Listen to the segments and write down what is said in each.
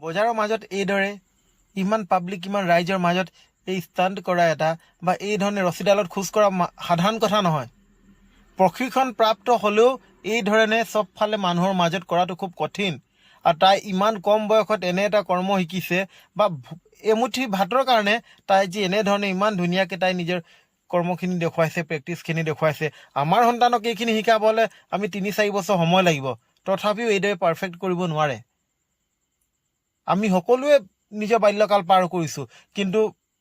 বজাৰৰ মাজত এইদৰে ইমান পাব্লিক ইমান ৰাইজৰ মাজত এই ষ্টাণ্ট কৰা এটা বা এই ধৰণে ৰছীডালত খোজ কৰা সাধাৰণ কথা নহয়। প্ৰশিক্ষণ প্ৰাপ্ত হ'লেও এই ধৰণে চবফালে মানুহৰ মাজত কৰাটো খুব কঠিন। আৰু তাই ইমান কম বয়সত এনে এটা কৰ্ম শিকিছে বা এমুঠি ভাতৰ কাৰণে তাই যি এনেধৰণে ইমান ধুনীয়াকৈ তাই নিজৰ কৰ্মখিনি দেখুৱাইছে, প্ৰেক্টিছখিনি দেখুৱাইছে। আমাৰ সন্তানক এইখিনি শিকাবলৈ আমি 3-4 বছৰ সময় লাগিব, তথাপিও এইদৰে পাৰফেক্ট কৰিব নোৱাৰে। আমি সকলোৱে নিজৰ বাল্যকাল পাৰ কৰিছোঁ, কিন্তু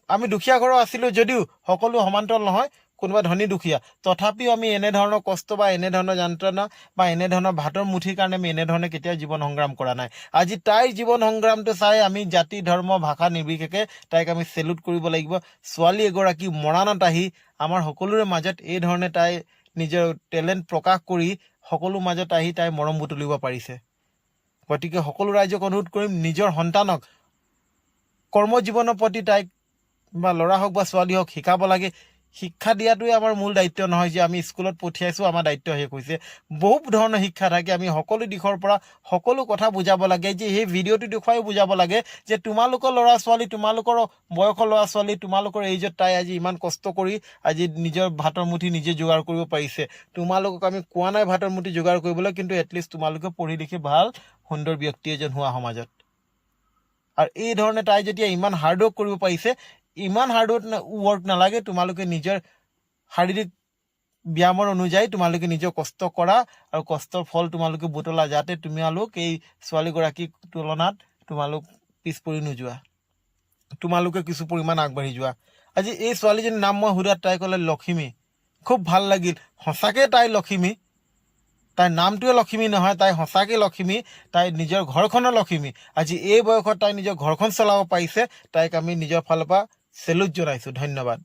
আমি দুখীয়া ঘৰৰ আছিলোঁ যদিও সকলো সমান্তৰাল নহয়, কোনোবা ধনী দুখীয়া, তথাপিও আমি এনেধৰণৰ কষ্ট বা এনেধৰণৰ যন্ত্ৰণা বা এনেধৰণৰ ভাতৰ মুঠিৰ কাৰণে আমি এনেধৰণে কেতিয়াও জীৱন সংগ্ৰাম কৰা নাই। আজি তাইৰ জীৱন সংগ্ৰামটো চাই আমি জাতি ধৰ্ম ভাষা নিৰ্বিশেষে তাইক আমি চেলুট কৰিব লাগিব। ছোৱালী এগৰাকী মৰাণত আহি আমাৰ সকলোৰে মাজত এই ধৰণে তাই নিজৰ টেলেণ্ট প্ৰকাশ কৰি সকলো মাজত আহি তাই মৰম বুটলিব পাৰিছে। গতিকে সকলো ৰাইজক অনুৰোধ কৰিম, নিজৰ সন্তানক কৰ্মজীৱনৰ প্ৰতি তাইক বা ল'ৰা হওক বা ছোৱালী হওক শিকাব লাগে। শিক্ষা দিয়াটোৱে আমাৰ মূল দায়িত্ব নহয় যে আমি স্কুলত পঠিয়াইছোঁ আমাৰ দায়িত্ব শেষ হৈছে। বহুত ধৰণৰ শিক্ষা থাকে, আমি সকলো দিশৰ পৰা সকলো কথা বুজাব লাগে। যে সেই ভিডিঅ'টো দেখুৱাই বুজাব লাগে যে তোমালোকৰ ল'ৰা ছোৱালী, তোমালোকৰ বয়সৰ ল'ৰা ছোৱালী, তোমালোকৰ এইজত তাই আজি ইমান কষ্ট কৰি আজি নিজৰ ভাতৰ মুঠি নিজে যোগাৰ কৰিব পাৰিছে। তোমালোকক আমি কোৱা নাই ভাতৰ মুঠি যোগাৰ কৰিবলৈ, কিন্তু এটলিষ্ট তোমালোকে পঢ়ি লিখি ভাল সুন্দৰ ব্যক্তি এজন হোৱা সমাজত। আৰু এই ধৰণে তাই যেতিয়া ইমান হাৰ্ডৱৰ্ক কৰিব পাৰিছে, ইমান হাৰ্ডৱৰ্ক নালাগে, তোমালোকে নিজৰ শাৰীৰিক ব্যায়ামৰ অনুযায়ী তোমালোকে নিজৰ কষ্ট কৰা আৰু কষ্টৰ ফল তোমালোকে বুটলা, যাতে তোমালোক এই ছোৱালীগৰাকীৰ তুলনাত তোমালোক পিছ পৰি নোযোৱা, তোমালোকে কিছু পৰিমাণ আগবাঢ়ি যোৱা। আজি এই ছোৱালীজনীৰ নাম মই সুধাত তাই ক'লে লখিমী। খুব ভাল লাগিল, সঁচাকৈ তাই লখিমী। তাইৰ নামটোৱে লখিমী নহয়, তাই সঁচাকৈ লখিমী। তাই নিজৰ ঘৰখনৰ লখিমী। আজি এই বয়সত তাই নিজৰ ঘৰখন চলাব পাৰিছে, তাইক আমি নিজৰ ফালৰ পৰা চেলুট জনাইছোঁ। ধন্যবাদ।